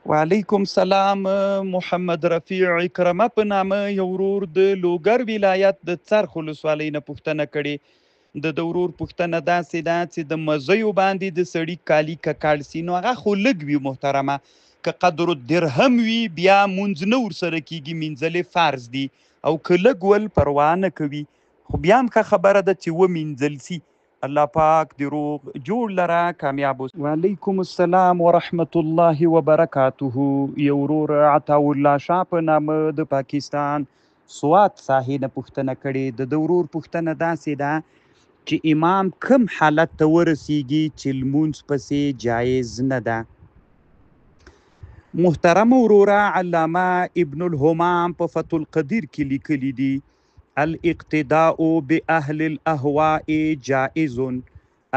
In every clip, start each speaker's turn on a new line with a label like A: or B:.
A: وعلیکم سلام. محمد رفیع اکرمه په نامه یو ورور د لوګر ولایت د څرخ ولسوالۍ نه پوښتنه کړې. د ورور پوښتنه داسې ده چې د مزیو باندې د سړي کالي ککړ سي نو هغه خو لږ وي محترمه، که قدر الدرهم وي بیا مونځ نه ورسره کیږي، مینځل فرض دي، او که لږ ول پروا نه کوي، خو بیا هم ښه خبره ده چې ومینځل سي. الله پاک د روغ جوړ لره کامیاب اوسه. وعلیکم السلام ورحمت الله وبرکاته. یو ورور عطاالله شاه په نامه د پاکستان سوات ساحې نه پوښتنه کړې. د ورور پوښتنه داسې ده چې امام کم حالت ته ورسیږي چې لمونځ پسې جایز نه ده. محترم وروره علامه ابن الهمام په فتح القدیر کې لیکلي دي الاقتداء باهل الاهواء جائز،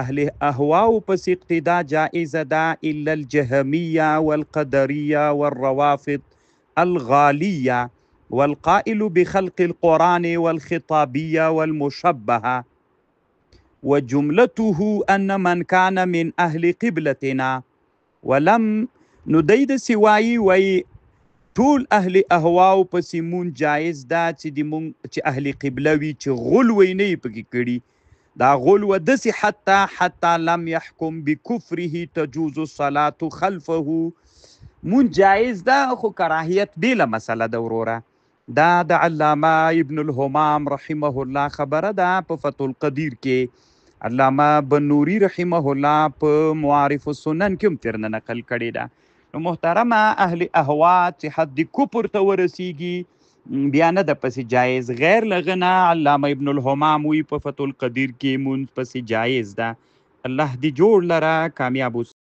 A: اهل اهواء پس اقتداء جائز ده الا الجهمية والقدرية والروافض الغالية والقائل بخلق القرآن والخطابية والمشبهة، وجملته ان من كان من اهل قبلتنا ولم ندید سوایی وی ټول اهل اهواو پسې مون جایز ده چې اهل قبله وي چې غلوی نه یې پکې کړي. دا غلو داسې حتی لم يحکم بکفره تجوز الصلاة خلفه، مون جایز ده خو کراهیت بیله مسله ده وروره. دا د علامه ابن الهمام رحمه الله خبره ده په فتح القدیر کې. علامه بنوري رحمه الله په معارف السنن کې هم ترنه نقل کړې ده. نو محترمه اهل اهوا چې حد کفر ته ورسیږي بیا نه د پسې جایز، غیر لغنا علامه ابن الهمام وی په فتح القدیر کې مون پسې جایز ده. الله دې جوړ لره کامیاب اوسه.